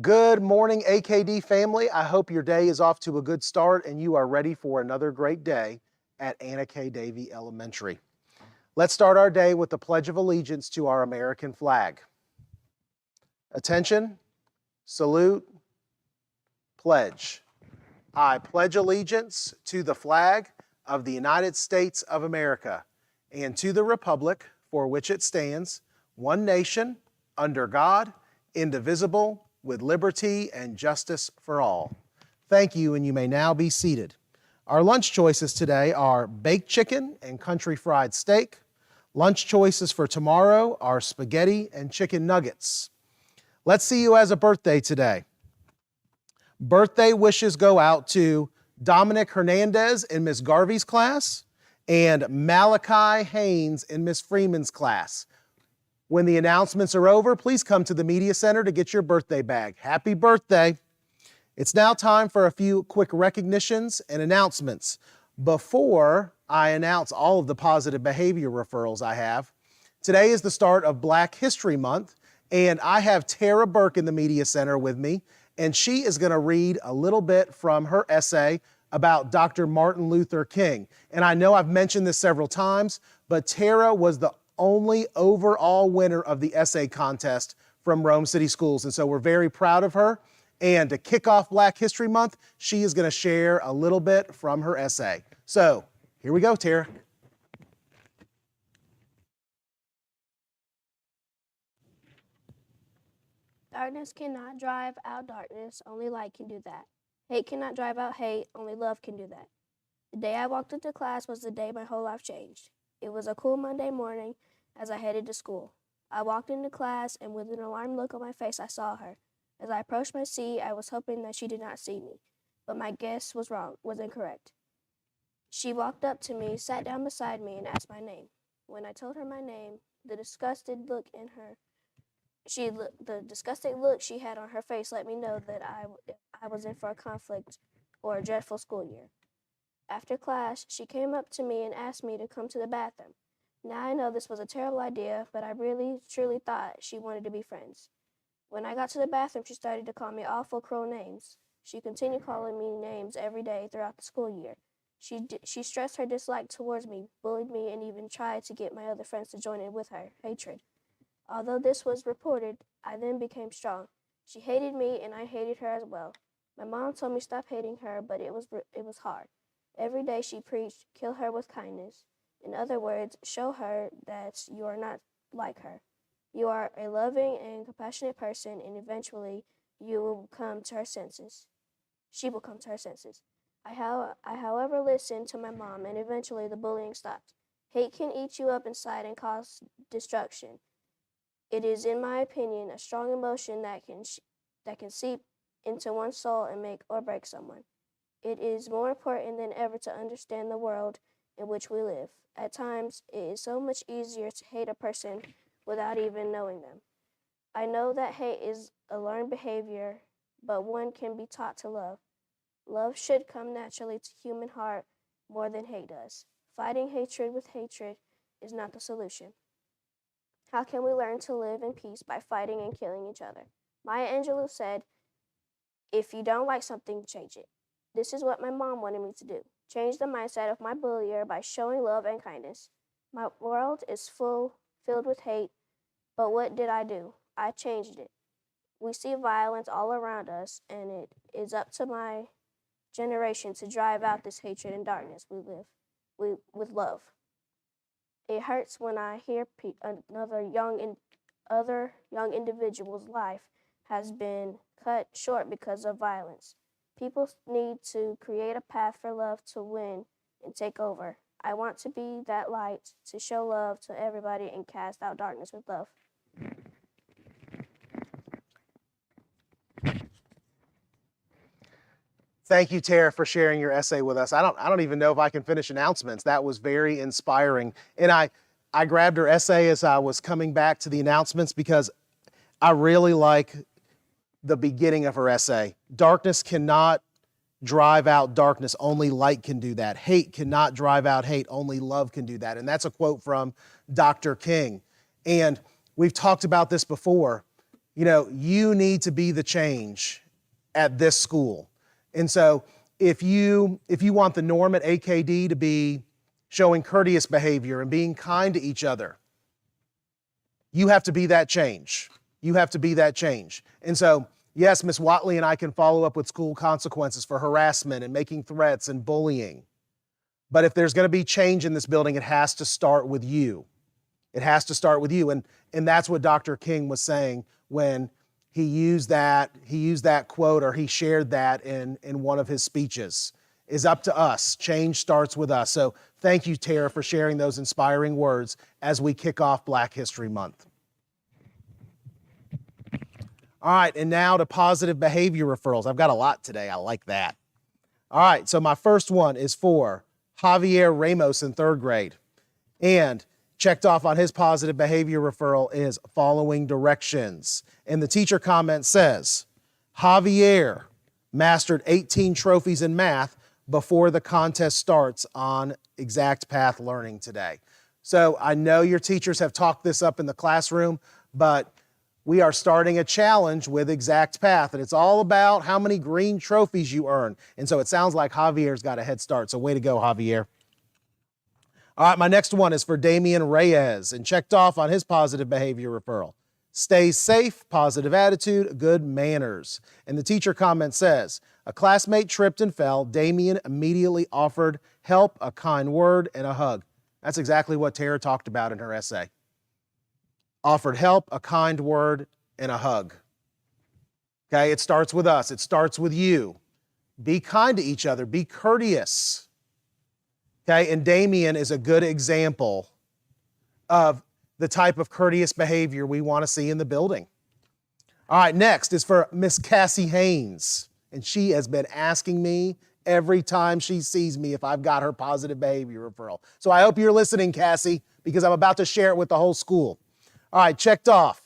Good morning, AKD family. I hope your day is off to a good start and you are ready for another great day at Anna K. Davey Elementary. Let's start our day with the Pledge of Allegiance to our American flag. Attention, salute, pledge. I pledge allegiance to the flag of the United States of America and to the republic for which it stands, one nation, under God, indivisible, with liberty and justice for all. Thank you, and you may now be seated. Our lunch choices today are baked chicken and country fried steak. Lunch choices for tomorrow are spaghetti and chicken nuggets. Let's see who has a birthday today. Birthday wishes go out to Dominic Hernandez in Miss Garvey's class and Malachi Haynes in Miss Freeman's class. When the announcements are over, please come to the Media Center to get your birthday bag. Happy birthday. It's now time for a few quick recognitions and announcements. Before I announce all of the positive behavior referrals I have, today is the start of Black History Month, and I have Tara Burke in the Media Center with me, and she is going to read a little bit from her essay about Dr. Martin Luther King. And I know I've mentioned this several times, but Tara was the only overall winner of the essay contest from Rome City Schools. And so we're very proud of her. And to kick off Black History Month, she is going to share a little bit from her essay. So here we go, Tara. Darkness cannot drive out darkness, only light can do that. Hate cannot drive out hate, only love can do that. The day I walked into class was the day my whole life changed. It was a cool Monday morning as I headed to school. I walked into class, and with an alarmed look on my face, I saw her. As I approached my seat, I was hoping that she did not see me, but my guess was incorrect. She walked up to me, sat down beside me, and asked my name. When I told her my name, the disgusted look she had on her face let me know that I was in for a conflict or a dreadful school year. After class, she came up to me and asked me to come to the bathroom. Now I know this was a terrible idea, but I really, truly thought she wanted to be friends. When I got to the bathroom, she started to call me awful, cruel names. She continued calling me names every day throughout the school year. She stressed her dislike towards me, bullied me, and even tried to get my other friends to join in with her hatred. Although this was reported, I then became strong. She hated me, and I hated her as well. My mom told me stop hating her, but it was hard. Every day she preached, kill her with kindness. In other words, show her that you are not like her. You are a loving and compassionate person, and eventually you will come to her senses. She will come to her senses. However, listened to my mom, and eventually the bullying stopped. Hate can eat you up inside and cause destruction. It is, in my opinion, a strong emotion that can seep into one's soul and make or break someone. It is more important than ever to understand the world in which we live. At times, it is so much easier to hate a person without even knowing them. I know that hate is a learned behavior, but one can be taught to love. Love should come naturally to the human heart more than hate does. Fighting hatred with hatred is not the solution. How can we learn to live in peace by fighting and killing each other? Maya Angelou said, "If you don't like something, change it." This is what my mom wanted me to do. Change the mindset of my bullier by showing love and kindness. My world is filled with hate, but what did I do? I changed it. We see violence all around us, and it is up to my generation to drive out this hatred and darkness we live with love. It hurts when I hear other young individual's life has been cut short because of violence. People need to create a path for love to win and take over. I want to be that light to show love to everybody and cast out darkness with love. Thank you, Tara, for sharing your essay with us. I don't even know if I can finish announcements. That was very inspiring. And I grabbed her essay as I was coming back to the announcements because I really like the beginning of her essay. Darkness cannot drive out darkness, only light can do that. Hate cannot drive out hate, only love can do that. And that's a quote from Dr. King. And we've talked about this before. you need to be the change at this school. And so if you want the norm at AKD to be showing courteous behavior and being kind to each other, you have to be that change. You have to be that change. And so, yes, Ms. Watley and I can follow up with school consequences for harassment and making threats and bullying. But if there's going to be change in this building, it has to start with you. It has to start with you. And that's what Dr. King was saying when he used that quote, or he shared that in one of his speeches. Is up to us. Change starts with us. So thank you, Tara, for sharing those inspiring words as we kick off Black History Month. All right, and now to positive behavior referrals. I've got a lot today. I like that. All right, so my first one is for Javier Ramos in 3rd grade. And checked off on his positive behavior referral is following directions. And the teacher comment says, Javier mastered 18 trophies in math before the contest starts on Exact Path Learning today. So I know your teachers have talked this up in the classroom, but we are starting a challenge with Exact Path, and it's all about how many green trophies you earn. And so it sounds like Javier's got a head start, so way to go, Javier. All right, my next one is for Damian Reyes, and checked off on his positive behavior referral. Stay safe, positive attitude, good manners. And the teacher comment says, a classmate tripped and fell. Damian immediately offered help, a kind word, and a hug. That's exactly what Tara talked about in her essay. Offered help, a kind word, and a hug. Okay, it starts with us. It starts with you. Be kind to each other. Be courteous. Okay, and Damian is a good example of the type of courteous behavior we want to see in the building. All right, next is for Miss Cassie Haynes. And she has been asking me every time she sees me if I've got her positive behavior referral. So I hope you're listening, Cassie, because I'm about to share it with the whole school. All right, checked off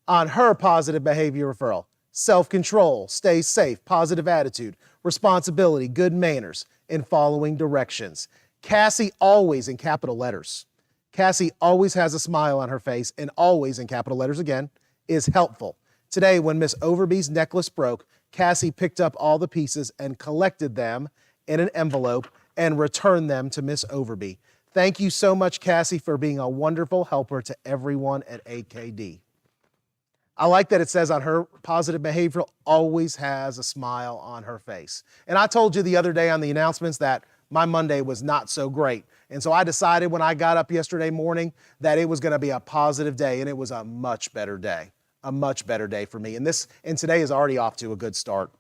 on her positive behavior referral. Self-control, stay safe, positive attitude, responsibility, good manners, and following directions. Cassie always in capital letters. Cassie always has a smile on her face, and always in capital letters again, is helpful. Today, when Miss Overby's necklace broke, Cassie picked up all the pieces and collected them in an envelope and returned them to Miss Overby. Thank you so much, Cassie, for being a wonderful helper to everyone at AKD. I like that it says on her positive behavioral, always has a smile on her face. And I told you the other day on the announcements that my Monday was not so great. And so I decided when I got up yesterday morning that it was going to be a positive day, and it was a much better day. A much better day for me. And today is already off to a good start.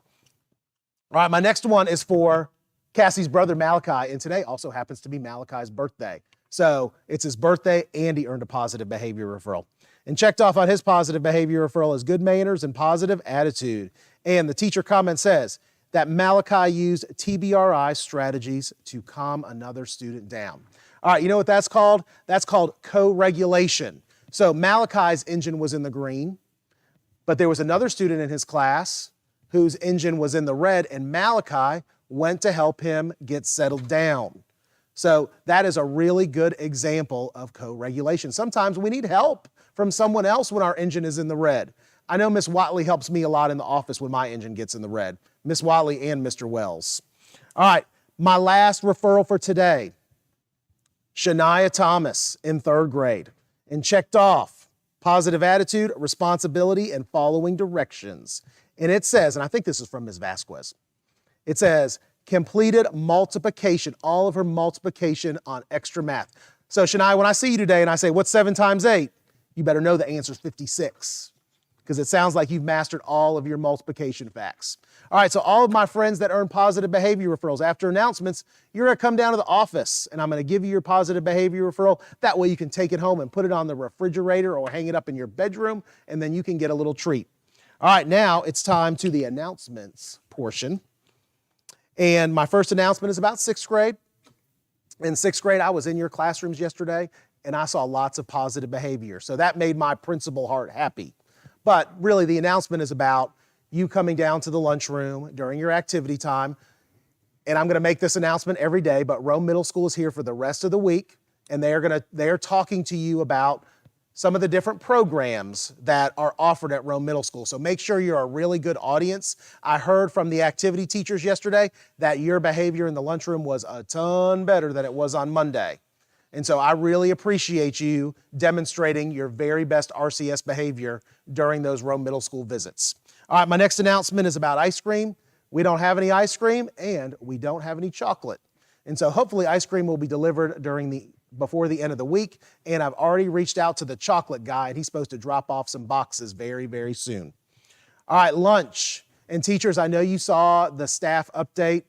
All right, my next one is for Cassie's brother Malachi, and today also happens to be Malachi's birthday. So it's his birthday, and he earned a positive behavior referral. And checked off on his positive behavior referral is good manners and positive attitude. And the teacher comment says that Malachi used TBRI strategies to calm another student down. All right, you know what that's called? That's called co-regulation. So Malachi's engine was in the green, but there was another student in his class whose engine was in the red, and Malachi went to help him get settled down. So that is a really good example of co-regulation. Sometimes we need help from someone else when our engine is in the red. I know Miss Watley helps me a lot in the office when my engine gets in the red. Miss Watley and Mr. Wells. All right, my last referral for today, Shania Thomas in 3rd grade, and checked off positive attitude, responsibility, and following directions. And it says, and I think this is from Ms. Vasquez, it says, completed multiplication, all of her multiplication on extra math. So Shania, when I see you today and I say, what's 7 times 8? You better know the answer is 56, because it sounds like you've mastered all of your multiplication facts. All right, so all of my friends that earn positive behavior referrals, after announcements, you're gonna come down to the office and I'm gonna give you your positive behavior referral. That way you can take it home and put it on the refrigerator or hang it up in your bedroom, and then you can get a little treat. All right, now it's time to the announcements portion. And my first announcement is about 6th grade. In 6th grade, I was in your classrooms yesterday and I saw lots of positive behavior. So that made my principal heart happy. But really the announcement is about you coming down to the lunchroom during your activity time. And I'm gonna make this announcement every day, but Rome Middle School is here for the rest of the week, and they are talking to you about some of the different programs that are offered at Rome Middle School. So make sure you're a really good audience. I heard from the activity teachers yesterday that your behavior in the lunchroom was a ton better than it was on Monday. And so I really appreciate you demonstrating your very best RCS behavior during those Rome Middle School visits. All right, my next announcement is about ice cream. We don't have any ice cream and we don't have any chocolate. And so hopefully ice cream will be delivered before the end of the week. And I've already reached out to the chocolate guy and he's supposed to drop off some boxes very, very soon. All right, lunch. And teachers, I know you saw the staff update.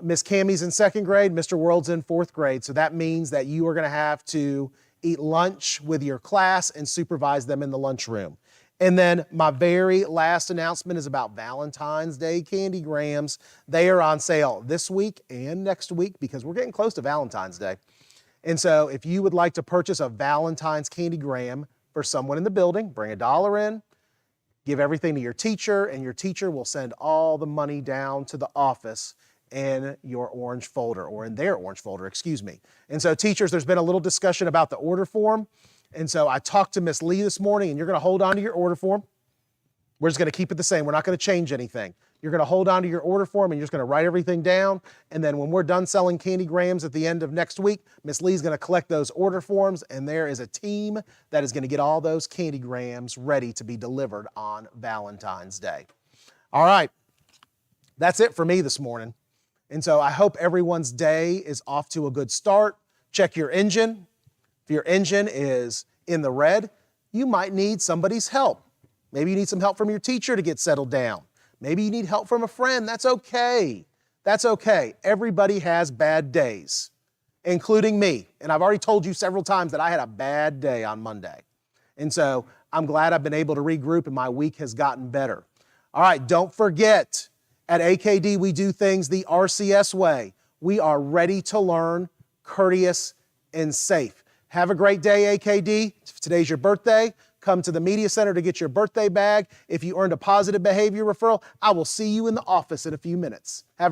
Miss Cammie's in 2nd grade, Mr. World's in 4th grade. So that means that you are going to have to eat lunch with your class and supervise them in the lunchroom. And then my very last announcement is about Valentine's Day candy grams. They are on sale this week and next week because we're getting close to Valentine's Day. And so if you would like to purchase a Valentine's candy gram for someone in the building, bring $1 in, give everything to your teacher, and your teacher will send all the money down to the office in your orange folder, or in their orange folder, excuse me. And so teachers, there's been a little discussion about the order form. And so I talked to Miss Lee this morning, and you're going to hold on to your order form. We're just going to keep it the same. We're not going to change anything. You're going to hold on to your order form, and you're just going to write everything down. And then when we're done selling candy grams at the end of next week, Miss Lee's going to collect those order forms, and there is a team that is going to get all those candy grams ready to be delivered on Valentine's Day. All right, that's it for me this morning. And so I hope everyone's day is off to a good start. Check your engine. If your engine is in the red, you might need somebody's help. Maybe you need some help from your teacher to get settled down. Maybe you need help from a friend. That's okay. That's okay. Everybody has bad days, including me. And I've already told you several times that I had a bad day on Monday. And so I'm glad I've been able to regroup and my week has gotten better. All right, don't forget, at AKD we do things the RCS way. We are ready to learn, courteous, and safe. Have a great day, AKD. If today's your birthday, come to the Media Center to get your birthday bag. If you earned a positive behavior referral, I will see you in the office in a few minutes. Have